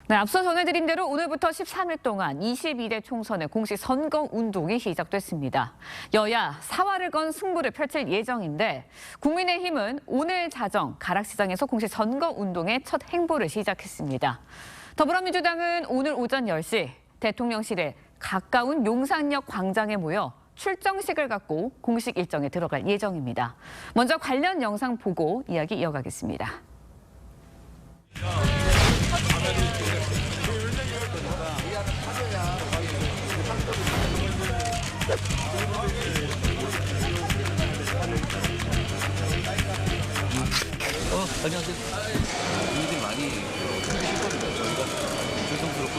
네, 앞서 전해드린 대로 오늘부터 13일 동안 22대 총선의 공식 선거운동이 시작됐습니다. 여야 사활을 건 승부를 펼칠 예정인데 국민의힘은 오늘 자정 가락시장에서 공식 선거운동의 첫 행보를 시작했습니다. 더불어민주당은 오늘 오전 10시 대통령실에 가까운 용산역 광장에 모여 출정식을 갖고 공식 일정에 들어갈 예정입니다. 먼저 관련 영상 보고 이야기 이어가겠습니다. 안녕하세요. 분들이 많이 힘드시거든요. 저희가 죄송스럽고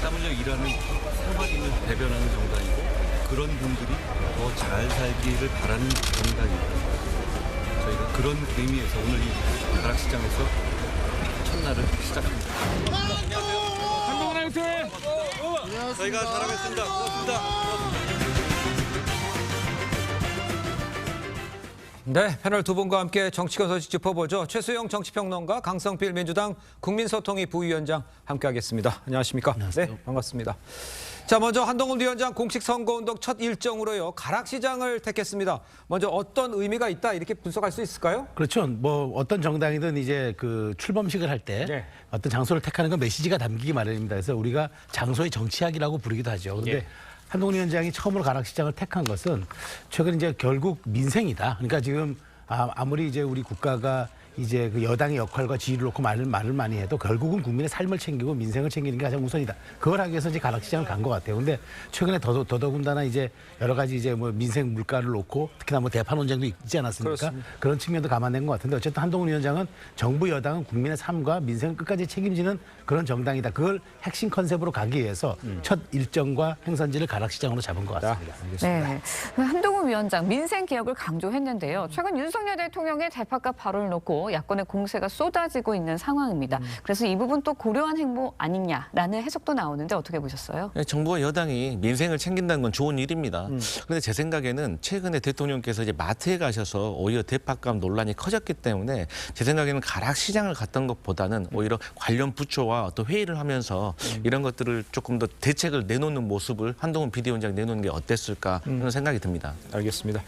땀 흘려 일하는 사발인을 대변하는 정당이고 그런 분들이 더 잘 살기를 바라는 정당입니다. 저희가 그런 의미에서 오늘 이 가락시장에서 첫날을 시작합니다. 한동훈 화이팅! 저희가 잘하겠습니다. 고맙습니다. 네, 패널 두 분과 함께 정치권 소식 짚어보죠. 최수영 정치평론가, 강성필 민주당 국민소통위 부위원장 함께하겠습니다. 안녕하십니까? 안녕하세요. 네, 반갑습니다. 자, 먼저 한동훈 위원장 공식 선거운동 첫 일정으로요. 가락시장을 택했습니다. 먼저 어떤 의미가 있다 이렇게 분석할 수 있을까요? 그렇죠. 뭐 어떤 정당이든 이제 그 출범식을 할 때 네. 어떤 장소를 택하는 건 메시지가 담기기 마련입니다. 그래서 우리가 장소의 정치학이라고 부르기도 하죠. 그런데 예. 한동훈 위원장이 처음으로 가락시장을 택한 것은 최근 이제 결국 민생이다. 그러니까 지금 아무리 이제 우리 국가가 이제 그 여당의 역할과 지위를 놓고 말을 많이 해도 결국은 국민의 삶을 챙기고 민생을 챙기는 게 가장 우선이다. 그걸 하기 위해서 이제 가락시장을 간 것 같아요. 근데 최근에 더더군다나 이제 여러 가지 이제 뭐 민생 물가를 놓고 특히나 뭐 대파 논쟁도 있지 않았습니까? 그렇습니다. 그런 측면도 감안된 것 같은데 어쨌든 한동훈 위원장은 정부 여당은 국민의 삶과 민생을 끝까지 책임지는 그런 정당이다. 그걸 핵심 컨셉으로 가기 위해서 첫 일정과 행선지를 가락시장으로 잡은 것 같습니다. 네, 한동훈 위원장 민생 개혁을 강조했는데요. 최근 윤석열 대통령의 대파값 발언을 놓고 야권의 공세가 쏟아지고 있는 상황입니다. 그래서 이 부분 또 고려한 행보 아니냐라는 해석도 나오는데 어떻게 보셨어요? 정부와 여당이 민생을 챙긴다는 건 좋은 일입니다. 그런데 제 생각에는 최근에 대통령께서 이제 마트에 가셔서 오히려 대파값 논란이 커졌기 때문에 제 생각에는 가락시장을 갔던 것보다는 오히려 관련 부처와 어떤 회의를 하면서 이런 것들을 조금 더 대책을 내놓는 모습을 한동훈 비대위원장이 내놓는 게 어땠을까 하는 생각이 듭니다. 알겠습니다.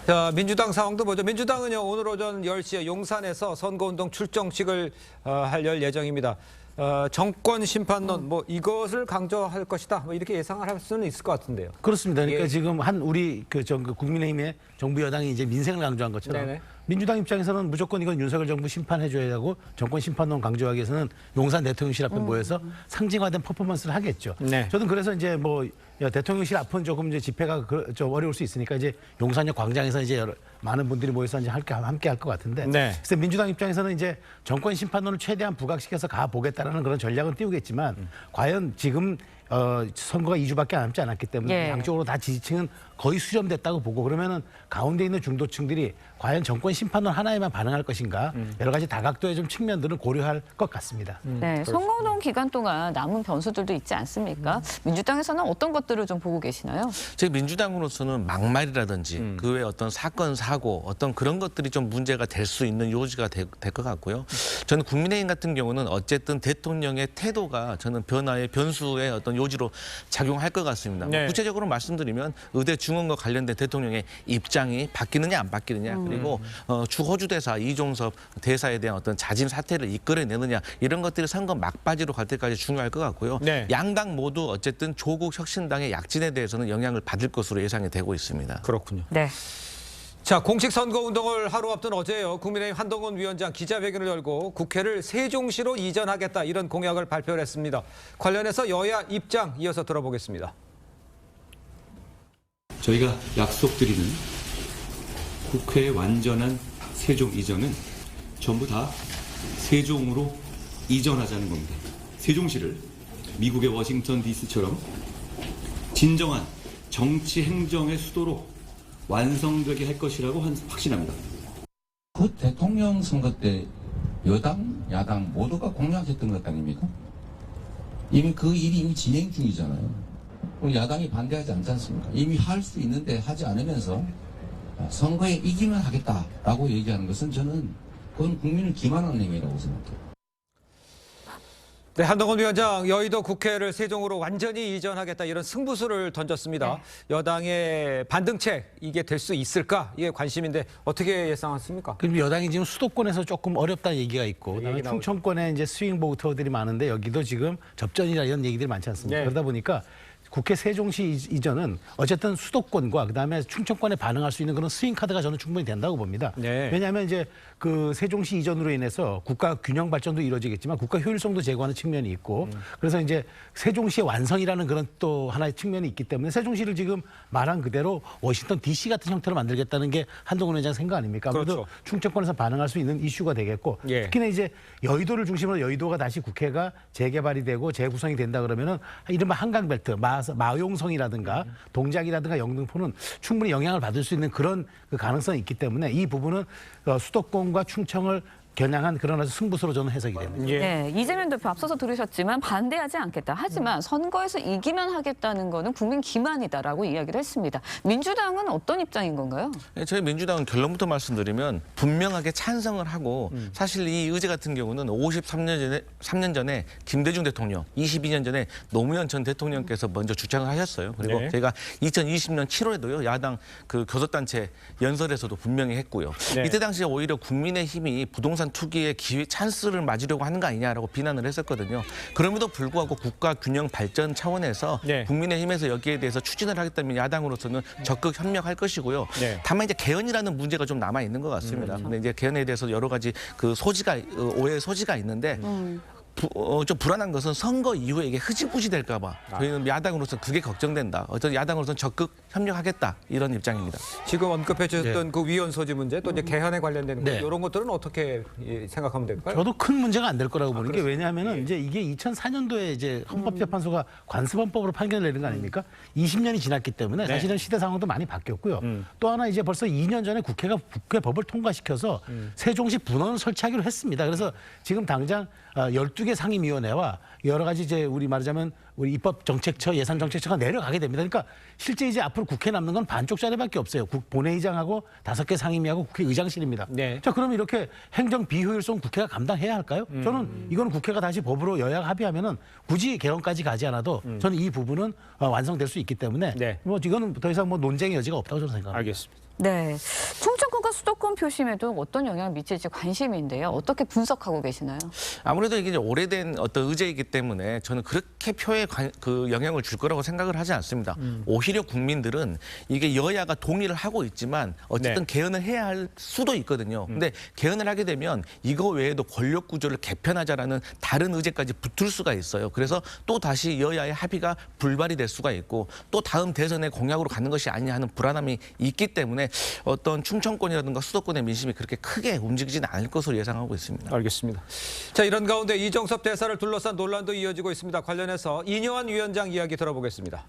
자, 민주당 상황도 보죠. 민주당은요, 오늘 오전 10시에 용산에서 선거운동 출정식을 할 예정입니다. 정권 심판론 뭐 이것을 강조할 것이다. 뭐 이렇게 예상을 할 수는 있을 것 같은데요. 그렇습니다. 그러니까 예. 지금 우리 국민의힘의 정부 여당이 이제 민생을 강조한 것처럼 네네. 민주당 입장에서는 무조건 이건 윤석열 정부 심판해줘야 하고 정권 심판론 강조하기 위해서는 용산 대통령실 앞에 모여서 상징화된 퍼포먼스를 하겠죠. 네. 저는 그래서 이제 뭐 대통령실 앞은 조금 이제 집회가 좀 어려울 수 있으니까 이제 용산역 광장에서 이제 많은 분들이 모여서 이제 함께 할 것 같은데. 네. 그래서 민주당 입장에서는 이제 정권 심판론을 최대한 부각시켜서 가보겠다라는 그런 전략은 띄우겠지만 과연 지금 선거가 2주밖에 남지 않았기 때문에 예. 양쪽으로 다 지지층은 거의 수렴됐다고 보고 그러면은 가운데 있는 중도층들이 과연 정권 심판론 하나에만 반응할 것인가 여러 가지 다각도의 좀 측면들은 고려할 것 같습니다. 네, 선거운동 기간 동안 남은 변수들도 있지 않습니까? 민주당에서는 어떤 것들을 좀 보고 계시나요? 제 민주당으로서는 막말이라든지 그 외에 어떤 사건 사고 어떤 그런 것들이 좀 문제가 될 수 있는 요지가 될 것 같고요. 저는 국민의힘 같은 경우는 어쨌든 대통령의 태도가 저는 변화의 변수의 어떤 요지로 작용할 것 같습니다. 네. 구체적으로 말씀드리면 의대 중원과 관련된 대통령의 입장이 바뀌느냐 안 바뀌느냐 그리고 주호주 대사 이종섭 대사에 대한 어떤 자진 사퇴를 이끌어내느냐 이런 것들이 선거 막바지로 갈 때까지 중요할 것 같고요. 네. 양당 모두 어쨌든 조국 혁신당의 약진에 대해서는 영향을 받을 것으로 예상이 되고 있습니다. 그렇군요. 네. 자, 공식 선거운동을 하루 앞둔 어제요. 국민의힘 한동훈 위원장 기자회견을 열고 국회를 세종시로 이전하겠다 이런 공약을 발표를 했습니다. 관련해서 여야 입장 이어서 들어보겠습니다. 저희가 약속드리는 국회의 완전한 세종 이전은 전부 다 세종으로 이전하자는 겁니다. 세종시를 미국의 워싱턴 DC처럼 진정한 정치 행정의 수도로 완성되게 할 것이라고 확신합니다. 그 대통령 선거 때 여당, 야당 모두가 공약했던 것 아닙니까? 이미 그 일이 이미 진행 중이잖아요. 야당이 반대하지 않지 않습니까? 이미 할 수 있는데 하지 않으면서 선거에 이기면 하겠다라고 얘기하는 것은 저는 그건 국민을 기만하는 행위라고 생각해요. 네, 한동훈 위원장 여의도 국회를 세종으로 완전히 이전하겠다 이런 승부수를 던졌습니다. 여당의 반등책 이게 될 수 있을까? 이게 관심인데 어떻게 예상하십니까? 그럼 여당이 지금 수도권에서 조금 어렵다는 얘기가 있고, 그다음에 충청권에 이제 스윙 보터들이 많은데 여기도 지금 접전이라 이런 얘기들이 많지 않습니까? 네. 그러다 보니까 국회 세종시 이전은 어쨌든 수도권과 그다음에 충청권에 반응할 수 있는 그런 스윙 카드가 저는 충분히 된다고 봅니다. 네. 왜냐하면 이제 그 세종시 이전으로 인해서 국가 균형 발전도 이루어지겠지만 국가 효율성도 제고하는 측면이 있고 그래서 이제 세종시의 완성이라는 그런 또 하나의 측면이 있기 때문에 세종시를 지금 말한 그대로 워싱턴 DC 같은 형태로 만들겠다는 게 한동훈 위원장 생각 아닙니까? 아무래도 그렇죠. 충청권에서 반응할 수 있는 이슈가 되겠고 예. 특히나 이제 여의도를 중심으로 여의도가 다시 국회가 재개발이 되고 재구성이 된다 그러면은 이른바 한강벨트 마용성이라든가 동작이라든가 영등포는 충분히 영향을 받을 수 있는 그런 그 가능성이 있기 때문에 이 부분은 수도권과 충청을 겨냥한 그런 아주 승부수로 저는 해석이 됩니다. 예. 네, 이재명 대표 앞서서 들으셨지만 반대하지 않겠다. 하지만 선거에서 이기면 하겠다는 거는 국민 기만이다라고 이야기를 했습니다. 민주당은 어떤 입장인 건가요? 네, 저희 민주당은 결론부터 말씀드리면 분명하게 찬성을 하고 사실 이 의제 같은 경우는 3년 전에 김대중 대통령, 22년 전에 노무현 전 대통령께서 먼저 주장을 하셨어요. 그리고 네. 저희가 2020년 7월에도요 야당 그 교섭단체 연설에서도 분명히 했고요. 네. 이때 당시에 오히려 국민의힘이 부동산 투기의 기회 찬스를 맞으려고 하는 거 아니냐라고 비난을 했었거든요. 그럼에도 불구하고 국가 균형 발전 차원에서 네. 국민의힘에서 여기에 대해서 추진을 하겠다면 야당으로서는 적극 협력할 것이고요. 네. 다만 이제 개헌이라는 문제가 좀 남아 있는 것 같습니다. 근데 이제 개헌에 대해서 여러 가지 그 소지가 오해의 소지가 있는데. 좀 불안한 것은 선거 이후에 이게 흐지부지 될까 봐 저희는 야당으로서 그게 걱정된다. 어떤 야당으로서는 적극 협력하겠다 이런 입장입니다. 지금 언급해 주셨던 그 위헌 소지 문제 또 이제 개헌에 관련된 것 네. 이런 것들은 어떻게 생각하면 될까요? 저도 큰 문제가 안 될 거라고 보는 게 왜냐하면은 이제 이게 2004년도에 이제 헌법재판소가 관습헌법으로 판결을 내린 거 아닙니까? 20년이 지났기 때문에 사실은 시대 상황도 많이 바뀌었고요. 또 하나 이제 벌써 2년 전에 국회가 국회법을 통과시켜서 세종시 분원을 설치하기로 했습니다. 그래서 지금 당장 12개 상임위원회와 여러 가지 이제 우리 말하자면 우리 입법정책처, 예산정책처가 내려가게 됩니다. 그러니까 실제 이제 앞으로 국회 남는 건 반쪽 자리밖에 없어요. 본회의장하고 5개 상임위하고 국회의장실입니다. 네. 자, 그럼 이렇게 행정 비효율성 국회가 감당해야 할까요? 저는 이거는 국회가 다시 법으로 여야가 합의하면은 굳이 개헌까지 가지 않아도 저는 이 부분은 완성될 수 있기 때문에 네. 뭐 이거는 더 이상 뭐 논쟁의 여지가 없다고 저는 생각합니다. 알겠습니다. 네, 충청권과 수도권 표심에도 어떤 영향을 미칠지 관심인데요. 어떻게 분석하고 계시나요? 아무래도 이게 이제 오래된 어떤 의제이기 때문에 저는 그렇게 표에 그 영향을 줄 거라고 생각을 하지 않습니다. 오히려 국민들은 이게 여야가 동의를 하고 있지만 어쨌든 네. 개헌을 해야 할 수도 있거든요. 근데 개헌을 하게 되면 이거 외에도 권력 구조를 개편하자라는 다른 의제까지 붙을 수가 있어요. 그래서 또 다시 여야의 합의가 불발이 될 수가 있고 또 다음 대선에 공약으로 가는 것이 아니냐 하는 불안함이 있기 때문에 어떤 충청권이라든가 수도권의 민심이 그렇게 크게 움직이지는 않을 것으로 예상하고 있습니다. 알겠습니다. 자, 이런 가운데 이정섭 대사를 둘러싼 논란도 이어지고 있습니다. 관련해서 이뇨한 위원장 이야기 들어보겠습니다.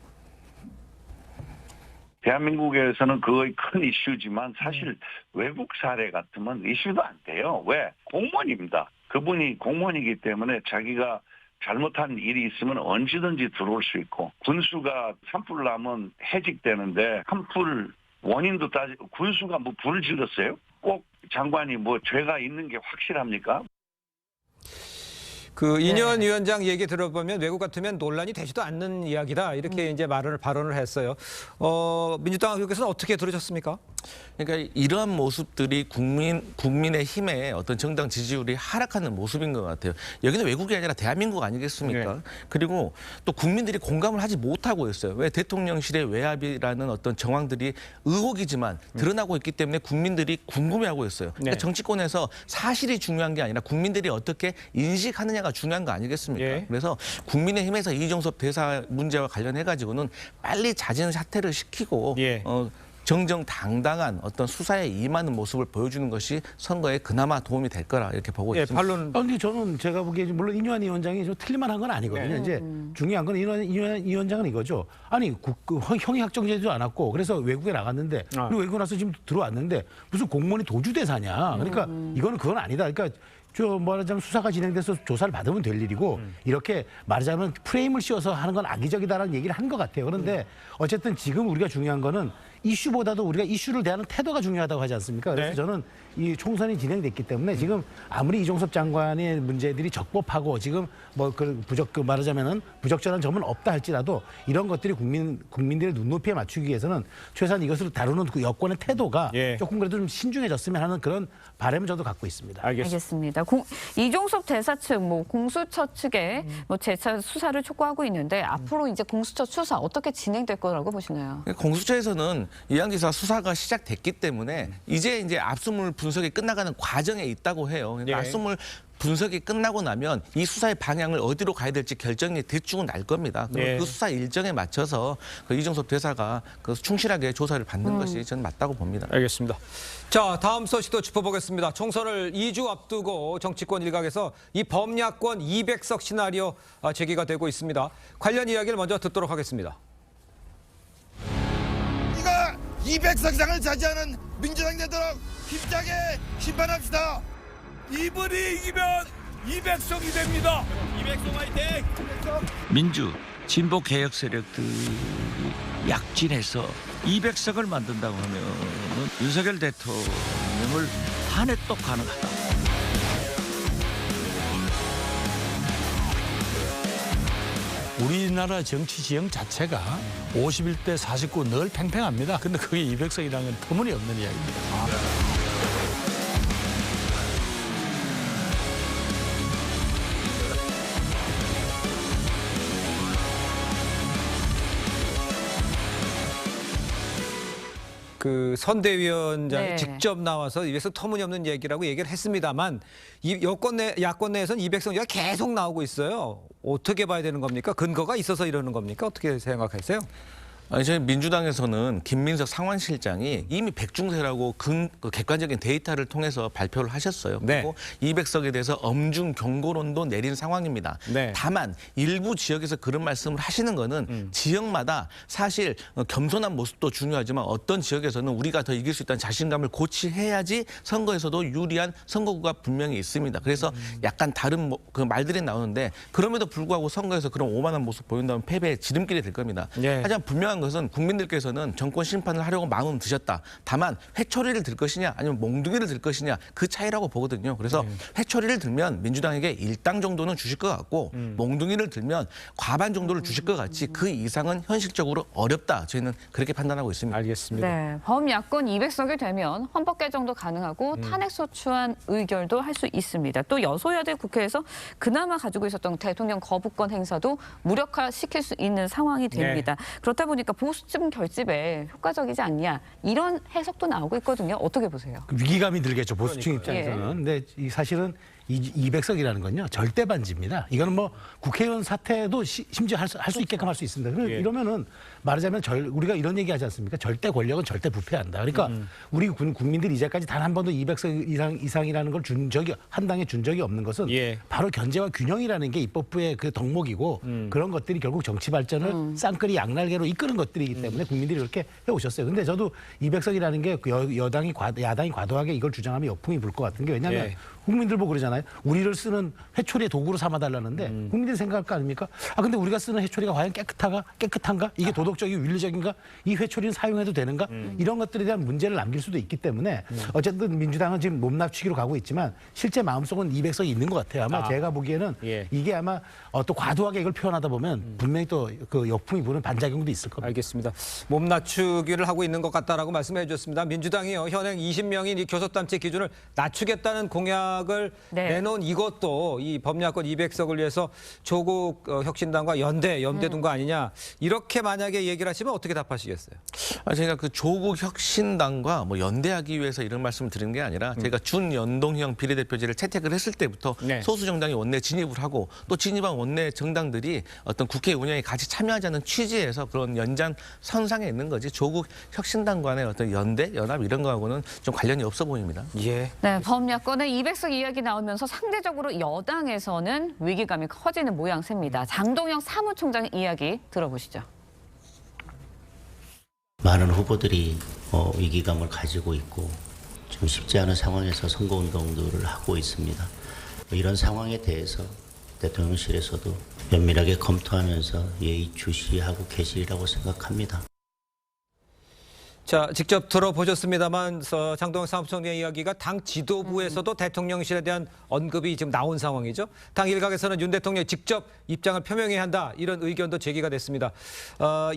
대한민국에서는 그거의 큰 이슈지만 사실 외국 사례 같으면 이슈도 안 돼요. 왜? 공무원입니다. 그분이 공무원이기 때문에 자기가 잘못한 일이 있으면 언제든지 들어올 수 있고 군수가 산불 나면 해직되는데 산불 원인도 따지고 군수가 뭐 불을 질렀어요? 꼭 장관이 뭐 죄가 있는 게 확실합니까? 그 이뇨한 위원장 얘기 들어보면 외국 같으면 논란이 되지도 않는 이야기다 이렇게 이제 발언을 했어요. 민주당 의원께서는 어떻게 들으셨습니까? 그러니까 이러한 모습들이 국민의힘의 어떤 정당 지지율이 하락하는 모습인 것 같아요. 여기는 외국이 아니라 대한민국 아니겠습니까? 네. 그리고 또 국민들이 공감을 하지 못하고 있어요. 왜 대통령실의 외압이라는 어떤 정황들이 의혹이지만 드러나고 있기 때문에 국민들이 궁금해하고 있어요. 그러니까 네. 정치권에서 사실이 중요한 게 아니라 국민들이 어떻게 인식하느냐가 중요한 거 아니겠습니까? 예. 그래서 국민의힘에서 이정섭 대사 문제와 관련해가지고는 빨리 자진 사퇴를 시키고 예. 정정당당한 어떤 수사에 임하는 모습을 보여주는 것이 선거에 그나마 도움이 될 거라 이렇게 보고 예, 있습니다. 반론. 근데 저는 제가 보기에 물론 이뇨한 위원장이 좀 틀릴만한 건 아니거든요. 네. 이제 중요한 건 이뇨한 위원장은 이거죠. 아니 형이 확정되지도 않았고 그래서 외국에 나갔는데 그리고 외국 나서 지금 들어왔는데 무슨 공무원이 도주대사냐. 그러니까 이거는 그건 아니다. 그러니까 말하자면 수사가 진행돼서 조사를 받으면 될 일이고 이렇게 말하자면 프레임을 씌워서 하는 건 악의적이다라는 얘기를 한 것 같아요. 그런데 어쨌든 지금 우리가 중요한 거는 이슈보다도 우리가 이슈를 대하는 태도가 중요하다고 하지 않습니까? 그래서 네. 저는 이 총선이 진행됐기 때문에 지금 아무리 이종섭 장관의 문제들이 적법하고 지금 뭐 말하자면은 부적절한 점은 없다 할지라도 이런 것들이 국민들의 눈높이에 맞추기 위해서는 최소한 이것을 다루는 그 여권의 태도가 예. 조금 그래도 좀 신중해졌으면 하는 그런 바람을 저도 갖고 있습니다. 알겠습니다. 이종섭 대사 측, 공수처 측에 재차 수사를 촉구하고 있는데 앞으로 이제 공수처 수사 어떻게 진행될 거라고 보시나요? 공수처에서는 이양기사 수사가 시작됐기 때문에 이제 압수물 분석이 끝나가는 과정에 있다고 해요. 그러니까 예. 압수물 분석이 끝나고 나면 이 수사의 방향을 어디로 가야 될지 결정이 대충은 날 겁니다. 그럼 예. 그 수사 일정에 맞춰서 그 이종섭 대사가 충실하게 조사를 받는 것이 저는 맞다고 봅니다. 알겠습니다. 자, 다음 소식도 짚어보겠습니다. 총선을 2주 앞두고 정치권 일각에서 이 범야권 200석 시나리오 제기가 되고 있습니다. 관련 이야기를 먼저 듣도록 하겠습니다. 우리가 200석 이상을 차지하는 민주당 되도록 힘차게 심판합시다. 이번이 이기면 200석이 됩니다. 200석 화이팅! 민주, 진보 개혁 세력들이 약진해서 200석을 만든다고 하면 윤석열 대통령을 한 해 또 가능하다. 우리나라 정치 지형 자체가 51대 49 늘 팽팽합니다. 근데 그게 200석이라는 건 터무니없는 이야기입니다. 그 선대위원장이 네. 직접 나와서 입에서 터무니없는 얘기라고 얘기를 했습니다만 이 야권 내에서는 200석이가 계속 나오고 있어요. 어떻게 봐야 되는 겁니까? 근거가 있어서 이러는 겁니까? 어떻게 생각하세요? 아니, 저희 민주당에서는 김민석 상원실장이 이미 백중세라고 객관적인 데이터를 통해서 발표를 하셨어요. 네. 그리고 200석에 대해서 엄중 경고론도 내린 상황입니다. 네. 다만 일부 지역에서 그런 말씀을 하시는 거는 지역마다 사실 겸손한 모습도 중요하지만 어떤 지역에서는 우리가 더 이길 수 있다는 자신감을 고취해야지 선거에서도 유리한 선거구가 분명히 있습니다. 그래서 약간 다른 그 말들이 나오는데 그럼에도 불구하고 선거에서 그런 오만한 모습 보인다면 패배의 지름길이 될 겁니다. 네. 하지만 분명한 것은 국민들께서는 정권 심판을 하려고 마음은 드셨다. 다만 회초리를 들 것이냐 아니면 몽둥이를 들 것이냐 그 차이라고 보거든요. 그래서 회초리를 들면 민주당에게 일당 정도는 주실 것 같고 몽둥이를 들면 과반 정도를 주실 것 같지 그 이상은 현실적으로 어렵다. 저희는 그렇게 판단하고 있습니다. 알겠습니다. 네, 범야권 200석이 되면 헌법 개정도 가능하고 탄핵소추안 의결도 할 수 있습니다. 또 여소야대 국회에서 그나마 가지고 있었던 대통령 거부권 행사도 무력화시킬 수 있는 상황이 됩니다. 그렇다 보니까 보수층 결집에 효과적이지 않냐 이런 해석도 나오고 있거든요. 어떻게 보세요? 위기감이 들겠죠, 보수층 입장에서는. 근데 이 사실은 이 200석이라는 건요 절대 반지입니다. 이거는 뭐 국회의원 사퇴도 심지어 할 수 있게끔 할 수 있습니다. 이러면은 말하자면 우리가 이런 얘기하지 않습니까? 절대 권력은 절대 부패한다. 그러니까 우리 국민들이 이제까지 단 한 번도 200석 이상이라는 걸 한 당에 준 적이 없는 것은 바로 견제와 균형이라는 게 입법부의 그 덕목이고 그런 것들이 결국 정치 발전을 쌍끌이 양날개로 이끄는 것들이기 때문에 국민들이 그렇게 해오셨어요. 근데 저도 200석이라는 게 야당이 과도하게 이걸 주장하면 역풍이 불 것 같은 게 왜냐하면 국민들 보고 그러잖아요. 우리를 쓰는 회초리의 도구로 삼아달라는데 국민들이 생각할 거 아닙니까? 근데 우리가 쓰는 회초리가 과연 깨끗한가? 이게 도덕적이고 윤리적인가? 이 회초리는 사용해도 되는가? 이런 것들에 대한 문제를 남길 수도 있기 때문에 어쨌든 민주당은 지금 몸납치기로 가고 있지만 실제 마음속은 200석이 있는 것 같아요. 아마 제가 보기에는 이게 아마 또 과도하게 이걸 표현하다 보면 분명히 또 그 역풍이 부는 반작용도 있을 겁니다. 알겠습니다. 몸 낮추기를 하고 있는 것 같다라고 말씀해 주셨습니다. 민주당이요 현행 20명인 이 교섭단체 기준을 낮추겠다는 공약을 내놓은 이것도 이 범야권 200석을 위해서 조국 혁신당과 연대둔 거 아니냐 이렇게 만약에 얘기를 하시면 어떻게 답하시겠어요? 제가 그 조국 혁신당과 연대하기 위해서 이런 말씀을 드리는 게 아니라 제가 준연동형 비례대표제를 채택을 했을 때부터 소수 정당이 원내 진입을 하고 또 진입한 원내 정당들이 어떤 국회 운영에 같이 참여하자는 취지에서 그런 연장선상에 있는 거지 조국 혁신당 간의 어떤 연대, 연합 이런 거하고는 좀 관련이 없어 보입니다. 네, 범야권의 200석 이야기 나오면서 상대적으로 여당에서는 위기감이 커지는 모양새입니다. 장동영 사무총장 이야기 들어보시죠. 많은 후보들이 위기감을 가지고 있고 좀 쉽지 않은 상황에서 선거운동들을 하고 있습니다. 이런 상황에 대해서 대통령실에서도 면밀하게 검토하면서 예의주시하고 계시리라고 생각합니다. 자, 직접 들어보셨습니다만 장동혁 사무총장의 이야기가 당 지도부에서도 대통령실에 대한 언급이 지금 나온 상황이죠. 당 일각에서는 윤 대통령이 직접 입장을 표명해야 한다 이런 의견도 제기가 됐습니다.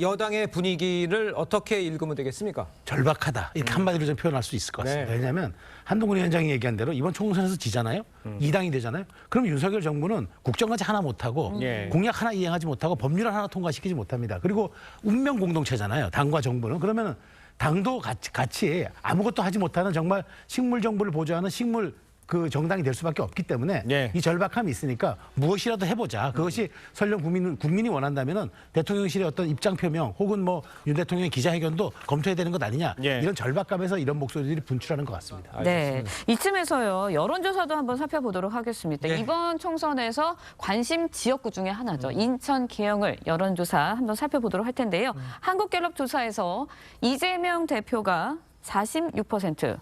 여당의 분위기를 어떻게 읽으면 되겠습니까? 절박하다 이렇게 한마디로 좀 표현할 수 있을 것 같습니다. 네. 왜냐하면 한동훈 위원장이 얘기한 대로 이번 총선에서 지잖아요. 2당이 되잖아요. 그럼 윤석열 정부는 국정과제 하나 못하고 공약 하나 이행하지 못하고 법률안 하나 통과시키지 못합니다. 그리고 운명 공동체잖아요. 당과 정부는. 그러면 당도 같이 아무것도 하지 못하는 정말 식물 정부를 보좌하는 식물 그 정당이 될 수밖에 없기 때문에 이 절박함이 있으니까 무엇이라도 해보자. 그것이 설령 국민이 원한다면은 대통령실의 어떤 입장 표명 혹은 뭐 윤 대통령의 기자회견도 검토해야 되는 것 아니냐. 이런 절박감에서 이런 목소리들이 분출하는 것 같습니다. 네, 이쯤에서요 여론조사도 한번 살펴보도록 하겠습니다. 이번 총선에서 관심 지역구 중에 하나죠. 인천 계영을 여론조사 한번 살펴보도록 할 텐데요. 한국갤럽 조사에서 이재명 대표가 46%,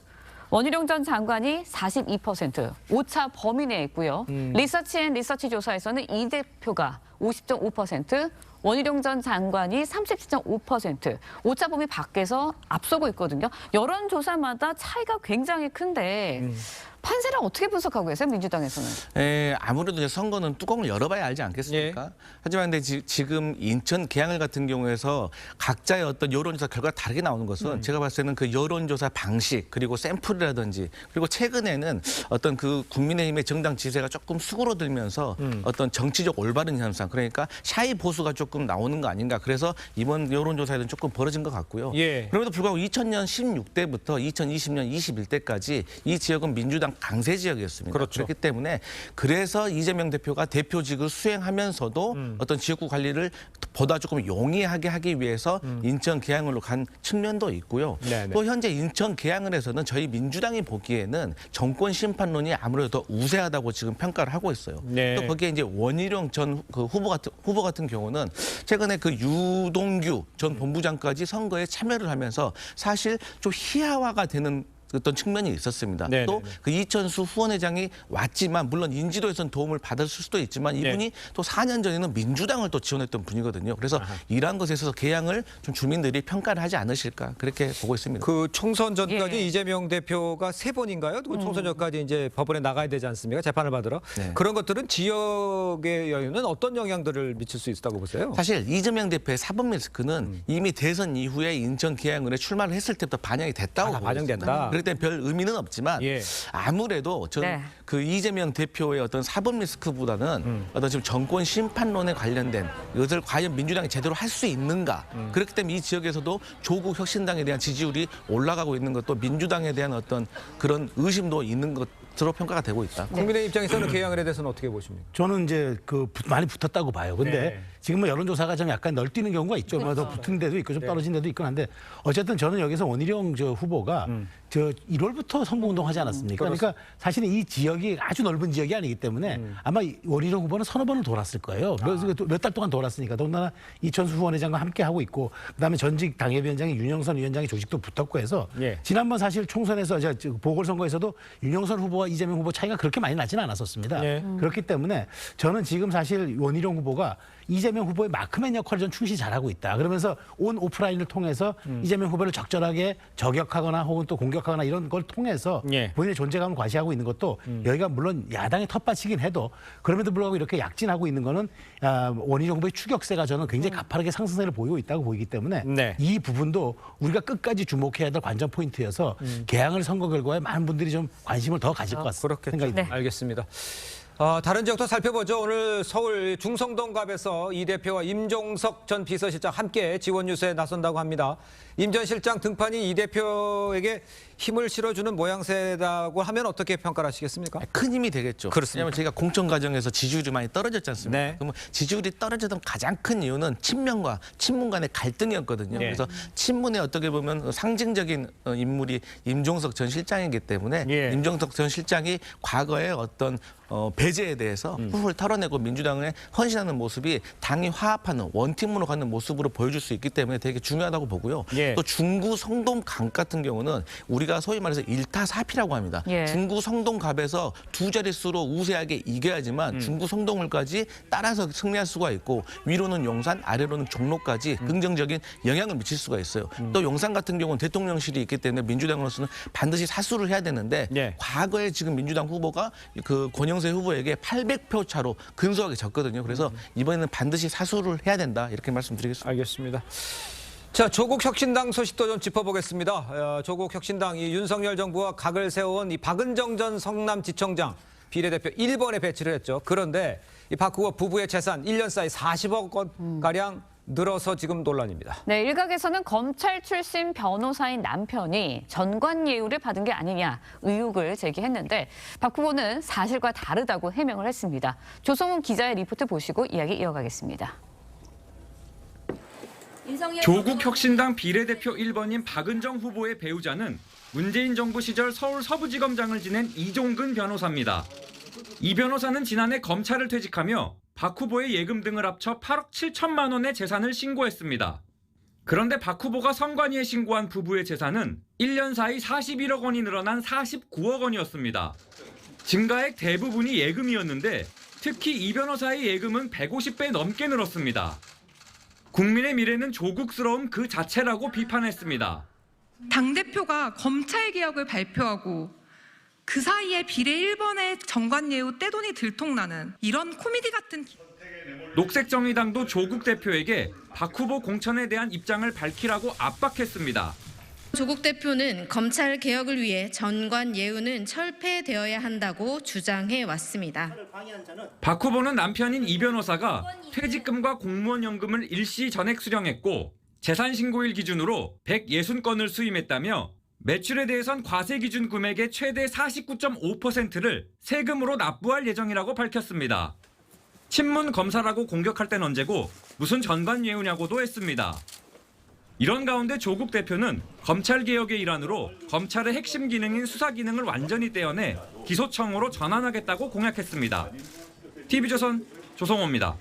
원희룡 전 장관이 42%, 오차 범위 내에 있고요. 리서치앤리서치 조사에서는 이 대표가 50.5%, 원희룡 전 장관이 37.5%, 오차 범위 밖에서 앞서고 있거든요. 여론조사마다 차이가 굉장히 큰데 판세를 어떻게 분석하고 계세요, 민주당에서는? 아무래도 이제 선거는 뚜껑을 열어봐야 알지 않겠습니까? 하지만 근데 지금 인천 계양을 같은 경우에서 각자의 어떤 여론조사 결과가 다르게 나오는 것은 제가 봤을 때는 그 여론조사 방식 그리고 샘플이라든지 그리고 최근에는 어떤 그 국민의힘의 정당 지지세가 조금 수그러들면서 어떤 정치적 올바른 현상 그러니까 샤이 보수가 조금 나오는 거 아닌가 그래서 이번 여론조사에는 조금 벌어진 것 같고요. 그럼에도 불구하고 2000년 16대부터 2020년 21대까지 이 지역은 민주당 강세 지역이었습니다. 그렇기 때문에 그래서 이재명 대표가 대표직을 수행하면서도 어떤 지역구 관리를 보다 조금 용이하게 하기 위해서 인천 계양을로 간 측면도 있고요. 또 현재 인천 계양을에서는 저희 민주당이 보기에는 정권 심판론이 아무래도 더 우세하다고 지금 평가를 하고 있어요. 또 거기에 이제 원희룡 전 그 후보 같은 경우는 최근에 그 유동규 전 본부장까지 선거에 참여를 하면서 사실 좀 희화화가 되는 어떤 측면이 있었습니다. 또 그 이천수 후원회장이 왔지만 물론 인지도에서는 도움을 받을 수도 있지만 이분이 또 4년 전에는 민주당을 또 지원했던 분이거든요. 그래서 이러한 것에 있어서 계양을 좀 주민들이 평가를 하지 않으실까 그렇게 보고 있습니다. 그 총선 전까지 이재명 대표가 3번인가요? 그 총선 전까지 이제 법원에 나가야 되지 않습니까? 재판을 받으러. 그런 것들은 지역의 여유는 어떤 영향들을 미칠 수 있다고 보세요? 사실 이재명 대표의 사법 리스크는 이미 대선 이후에 인천 계양을에 출마를 했을 때부터 반영이 됐다고 보고 반영된다. 그렇기 때문에 별 의미는 없지만 아무래도 저는 그 이재명 대표의 어떤 사법 리스크보다는 어떤 지금 정권 심판론에 관련된 이것을 과연 민주당이 제대로 할 수 있는가 그렇기 때문에 이 지역에서도 조국 혁신당에 대한 지지율이 올라가고 있는 것도 민주당에 대한 어떤 그런 의심도 있는 것으로 평가가 되고 있다. 국민의 입장에서는 계양을에 대해서는 어떻게 보십니까? 저는 이제 그 많이 붙었다고 봐요. 근데 지금 뭐 여론조사가 좀 약간 널뛰는 경우가 있죠. 뭐 더 붙은 데도 있고 좀 떨어진 데도 있긴 한데 어쨌든 저는 여기서 원희룡 후보가 1월부터 선거운동하지 않았습니까? 그러니까 사실은 이 지역이 아주 넓은 지역이 아니기 때문에 아마 원희룡 후보는 서너 번을 돌았을 거예요. 몇 달 동안 돌았으니까. 더군다나 이천수 후원회장과 함께 하고 있고 그다음에 전직 당협위원장이 윤영선 위원장의 조직도 붙었고 해서 지난번 사실 총선에서 보궐선거에서도 윤영선 후보와 이재명 후보 차이가 그렇게 많이 나지는 않았었습니다. 그렇기 때문에 저는 지금 사실 원희룡 후보가 이재명 후보의 마크맨 역할을 좀 충실히 잘하고 있다. 그러면서 온 오프라인을 통해서 이재명 후보를 적절하게 저격하거나 혹은 또 공격하거나 이런 걸 통해서 본인의 존재감을 과시하고 있는 것도 여기가 물론 야당의 텃밭이긴 해도 그럼에도 불구하고 이렇게 약진하고 있는 거는 원희룡 후보의 추격세가 저는 굉장히 가파르게 상승세를 보이고 있다고 보이기 때문에 이 부분도 우리가 끝까지 주목해야 될 관전 포인트여서 계양을 선거 결과에 많은 분들이 좀 관심을 더 가질 것 같습니다. 생각이 듭니다. 알겠습니다. 다른 지역도 살펴보죠. 오늘 서울 중성동갑에서 이 대표와 임종석 전 비서실장 함께 지원 유세에 나선다고 합니다. 임 전 실장 등판이 이 대표에게 힘을 실어주는 모양새라고 하면 어떻게 평가를 하시겠습니까? 큰 힘이 되겠죠. 그렇습니다. 왜냐하면 저희가 공천 과정에서 지지율이 많이 떨어졌지 않습니까? 그러면 지지율이 떨어졌던 가장 큰 이유는 친명과 친문 간의 갈등이었거든요. 그래서 친문의 어떻게 보면 상징적인 인물이 임종석 전 실장이기 때문에 임종석 전 실장이 과거에 어떤 배제에 대해서 훌훌 털어내고 민주당에 헌신하는 모습이 당이 화합하는 원팀으로 가는 모습으로 보여줄 수 있기 때문에 되게 중요하다고 보고요. 또 중구 성동강 같은 경우는 우리가 우리가 소위 말해서 일타사피라고 합니다. 예. 중구 성동갑에서 두 자릿수로 우세하게 이겨야지만 중구 성동을까지 따라서 승리할 수가 있고 위로는 용산, 아래로는 종로까지 긍정적인 영향을 미칠 수가 있어요. 또 용산 같은 경우는 대통령실이 있기 때문에 민주당으로서는 반드시 사수를 해야 되는데 예. 과거에 지금 민주당 후보가 그 권영세 후보에게 800표 차로 근소하게 졌거든요. 그래서 이번에는 반드시 사수를 해야 된다 이렇게 말씀드리겠습니다. 알겠습니다. 자, 조국 혁신당 소식도 좀 짚어보겠습니다. 조국 혁신당 이 윤석열 정부와 각을 세워온 이 박은정 전 성남지청장 비례대표 1번에 배치를 했죠. 그런데 이 박 후보 부부의 재산 1년 사이 40억 원 가량 늘어서 지금 논란입니다. 네, 일각에서는 검찰 출신 변호사인 남편이 전관예우를 받은 게 아니냐 의혹을 제기했는데 박 후보는 사실과 다르다고 해명을 했습니다. 조성훈 기자의 리포트 보시고 이야기 이어가겠습니다. 조국 혁신당 비례대표 1번인 박은정 후보의 배우자는 문재인 정부 시절 서울 서부지검장을 지낸 이종근 변호사입니다. 이 변호사는 지난해 검찰을 퇴직하며 박 후보의 예금 등을 합쳐 8억 7천만 원의 재산을 신고했습니다. 그런데 박 후보가 선관위에 신고한 부부의 재산은 1년 사이 41억 원이 늘어난 49억 원이었습니다. 증가액 대부분이 예금이었는데 특히 이 변호사의 예금은 150배 넘게 늘었습니다. 국민의 미래는 조국스러움 그 자체라고 비판했습니다. 당대표가 검찰 개혁을 발표하고 그 사이에 비례 1번의 정관예우 떼돈이 들통나는 이런 코미디 같은... 녹색정의당도 조국 대표에게 박 후보 공천에 대한 입장을 밝히라고 압박했습니다. 조국 대표는 검찰 개혁을 위해 전관예우는 철폐되어야 한다고 주장해 왔습니다. 박 후보는 남편인 이 변호사가 퇴직금과 공무원연금을 일시 전액 수령했고 재산 신고일 기준으로 160건을 수임했다며 매출에 대해선 과세 기준 금액의 최대 49.5%를 세금으로 납부할 예정이라고 밝혔습니다. 친문 검사라고 공격할 땐 언제고 무슨 전관예우냐고도 했습니다. 이런 가운데 조국 대표는 검찰개혁의 일환으로 검찰의 핵심 기능인 수사 기능을 완전히 떼어내 기소청으로 전환하겠다고 공약했습니다. TV조선 조성호입니다.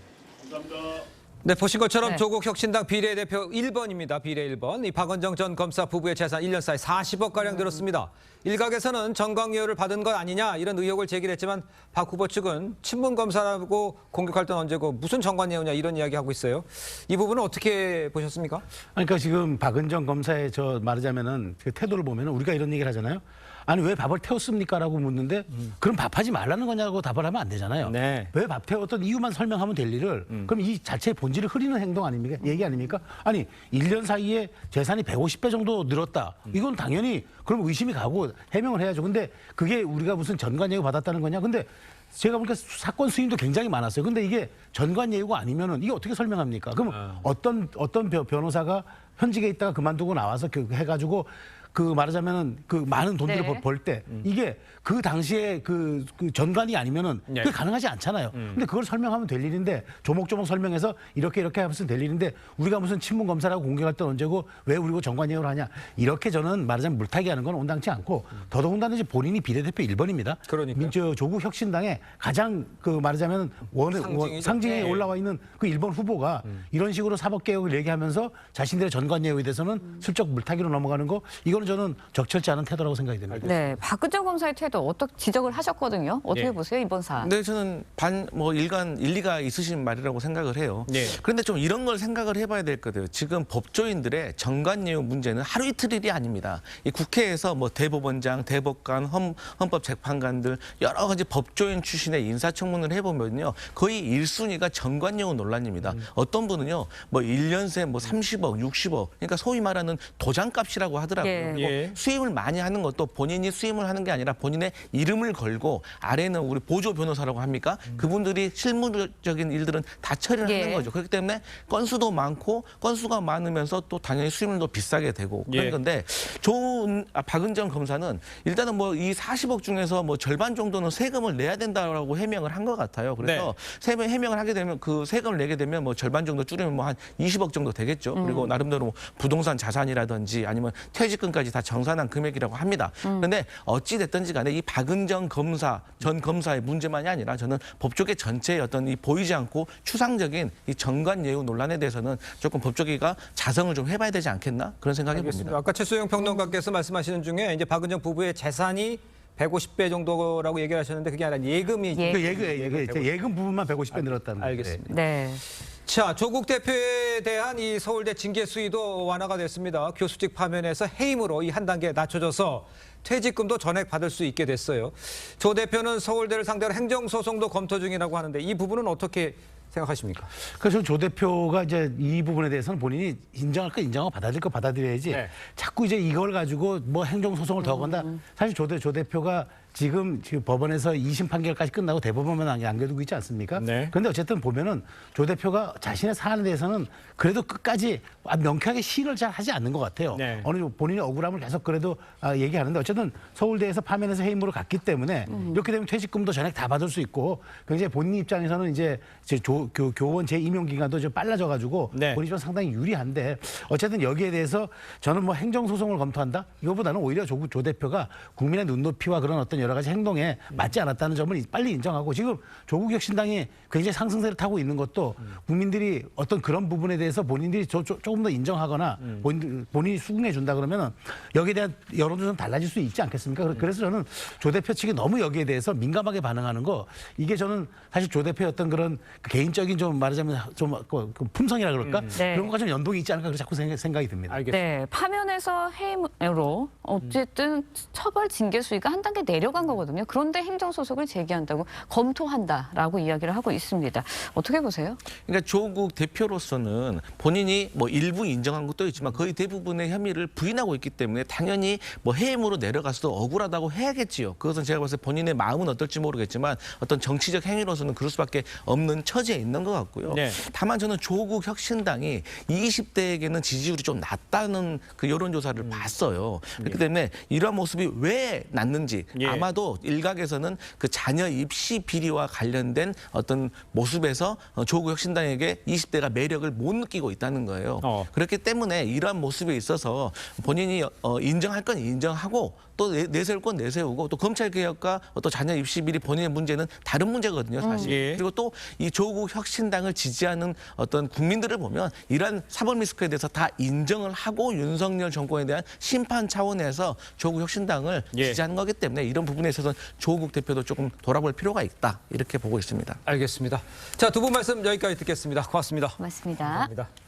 네, 보신 것처럼 네. 조국 혁신당 비례대표 1번입니다. 비례 1번. 이 박은정 전 검사 부부의 재산 1년 사이 40억가량 늘었습니다. 일각에서는 전광예우를 받은 것 아니냐 이런 의혹을 제기했지만 박 후보 측은 친문검사라고 공격할 땐 언제고 무슨 전관예우냐 이런 이야기하고 있어요. 이 부분은 어떻게 보셨습니까? 그러니까 지금 박은정 검사의 말하자면은 그 태도를 보면은 우리가 이런 얘기를 하잖아요. 아니 왜 밥을 태웠습니까? 라고 묻는데 그럼 밥하지 말라는 거냐고 답을 하면 안 되잖아요. 네. 왜 밥 태웠던 이유만 설명하면 될 일을 그럼 이 자체의 본질을 흐리는 행동 아닙니까? 얘기 아닙니까? 아니 1년 사이에 재산이 150배 정도 늘었다. 이건 당연히 그럼 의심이 가고 해명을 해야죠. 근데 그게 우리가 무슨 전관예우 받았다는 거냐? 근데 제가 보니까 사건 수임도 굉장히 많았어요. 근데 이게 전관예우가 아니면은 이게 어떻게 설명합니까? 그럼 어떤 변호사가 현직에 있다가 그만두고 나와서 해가지고 그 말하자면은 그 많은 돈들을 네. 벌 때 이게 그 당시에 그 전관이 아니면은 그게 가능하지 않잖아요. 근데 그걸 설명하면 될 일인데 조목조목 설명해서 이렇게 하면 될 일인데 우리가 무슨 친문 검사라고 공격할 때 언제고 왜 우리고 전관예우를 하냐 이렇게 저는 말하자면 물타기 하는 건 온당치 않고 더더군다나 이제 본인이 비례대표 1번입니다. 그러니까 조국 혁신당의 가장 그 말하자면 상징에 올라와 있는 그 1번 후보가 이런 식으로 사법개혁을 얘기하면서 자신들의 전관예우에 대해서는 슬쩍 물타기로 넘어가는 거 이거는 저는 적절치 않은 태도라고 생각이 됩니다. 네, 박은정 검사의 태도 어떻게 지적을 하셨거든요. 어떻게 예. 보세요 이번 사안? 네, 저는 일리가 있으신 말이라고 생각을 해요. 예. 그런데 좀 이런 걸 생각을 해봐야 될 것 같아요. 지금 법조인들의 전관예우 문제는 하루 이틀 일이 아닙니다. 이 국회에서 뭐 대법원장, 대법관, 헌법재판관들 여러 가지 법조인 출신의 인사청문을 해보면요. 거의 1순위가 전관예우 논란입니다. 어떤 분은요. 뭐 1년 새 뭐 30억, 60억. 그러니까 소위 말하는 도장값이라고 하더라고요. 예. 예. 수임을 많이 하는 것도 본인이 수임을 하는 게 아니라 본인의 이름을 걸고 아래는 우리 보조 변호사라고 합니까? 그분들이 실무적인 일들은 다 처리를 예. 하는 거죠. 그렇기 때문에 건수도 많고 건수가 많으면서 또 당연히 수임료도 비싸게 되고 그런 예. 건데 박은정 검사는 일단은 뭐 이 40억 중에서 뭐 절반 정도는 세금을 내야 된다라고 해명을 한 것 같아요. 그래서 세금 해명을 하게 되면 그 세금을 내게 되면 뭐 절반 정도 줄이면 뭐 한 20억 정도 되겠죠. 그리고 나름대로 뭐 부동산 자산이라든지 아니면 퇴직금까지 지금까지 다 정산한 금액이라고 합니다. 그런데 어찌 됐든지 간에 이 박은정 검사 전 검사의 문제만이 아니라 저는 법조계 전체의 어떤 이 보이지 않고 추상적인 이 정관예우 논란에 대해서는 조금 법조계가 자성을 좀 해봐야 되지 않겠나 그런 생각이 듭니다. 아까 최수영 평론가께서 말씀하시는 중에 이제 박은정 부부의 재산이 150배 정도라고 얘기를 하셨는데 그게 아니라 예금이 예금 부분만 150배 늘었다는 거예요. 알겠습니다. 네. 자, 조국 대표에 대한 이 서울대 징계 수위도 완화가 됐습니다. 교수직 파면에서 해임으로 이 한 단계 낮춰져서 퇴직금도 전액 받을 수 있게 됐어요. 조 대표는 서울대를 상대로 행정소송도 검토 중이라고 하는데 이 부분은 어떻게 생각하십니까? 그래서 조 대표가 이제 이 부분에 대해서는 본인이 인정할 거 인정하고 받아들일 거 받아들여야지. 네. 자꾸 이제 이걸 가지고 뭐 행정소송을 더 건다. 사실 조 대표가 지금 법원에서 2심 판결까지 끝나고 대법원만 안겨두고 있지 않습니까? 네. 그런데 어쨌든 보면은 조 대표가 자신의 사안에 대해서는 그래도 끝까지 명쾌하게 시인을 잘 하지 않는 것 같아요. 네. 어느 정도 본인의 억울함을 계속 그래도 얘기하는데 어쨌든 서울대에서 파면에서 해임으로 갔기 때문에 이렇게 되면 퇴직금도 전액 다 받을 수 있고 굉장히 본인 입장에서는 이제 교원 재임용 기간도 좀 빨라져가지고 네. 본인이 좀 상당히 유리한데 어쨌든 여기에 대해서 저는 뭐 행정소송을 검토한다? 이거보다는 오히려 조 대표가 국민의 눈높이와 그런 어떤 여러 가지 행동에 맞지 않았다는 점을 빨리 인정하고 지금 조국 혁신당이 굉장히 상승세를 타고 있는 것도 국민들이 어떤 그런 부분에 대해서 본인들이 조금 더 인정하거나 본인이 수긍해 준다 그러면 여기에 대한 여론도 좀 달라질 수 있지 않겠습니까? 그래서 저는 조 대표 측이 너무 여기에 대해서 민감하게 반응하는 거 이게 저는 사실 조 대표의 어떤 그런 개인적인 좀 말하자면 좀 품성이라 그럴까? 네. 그런 것과 좀 연동이 있지 않을까 자꾸 생각이 듭니다. 네, 파면에서 해임으로 어쨌든 처벌 징계 수위가 한 단계 내려간 거거든요. 그런데 행정소송을 제기한다고 검토한다라고 이야기를 하고 있습니다. 어떻게 보세요? 그러니까 조국 대표로서는 본인이 뭐 일부 인정한 것도 있지만 거의 대부분의 혐의를 부인하고 있기 때문에 당연히 뭐 해임으로 내려가서도 억울하다고 해야겠지요. 그것은 제가 봤을 때 본인의 마음은 어떨지 모르겠지만 어떤 정치적 행위로서는 그럴 수밖에 없는 처지에 있는 것 같고요. 네. 다만 저는 조국 혁신당이 20대에게는 지지율이 좀 낮다는 그 여론조사를 봤어요. 그렇기 때문에 이러한 모습이 왜 낮는지 아마도 일각에서는 그 자녀 입시 비리와 관련된 어떤 모습에서 조국 혁신당에게 20대가 매력을 못 느끼고 있다는 거예요. 그렇기 때문에 이러한 모습에 있어서 본인이 인정할 건 인정하고 또 내세울 건 내세우고 또 검찰개혁과 또 자녀 입시 비리 본인의 문제는 다른 문제거든요, 사실. 그리고 또 이 조국 혁신당을 지지하는 어떤 국민들을 보면 이러한 사법 리스크에 대해서 다 인정을 하고 윤석열 정권에 대한 심판 차원에서 조국 혁신당을 지지하는 거기 때문에 이런 부분에 있어서는 조국 대표도 조금 돌아볼 필요가 있다 이렇게 보고 있습니다. 알겠습니다. 자, 두 분 말씀 여기까지 듣겠습니다. 고맙습니다. 고맙습니다. 감사합니다.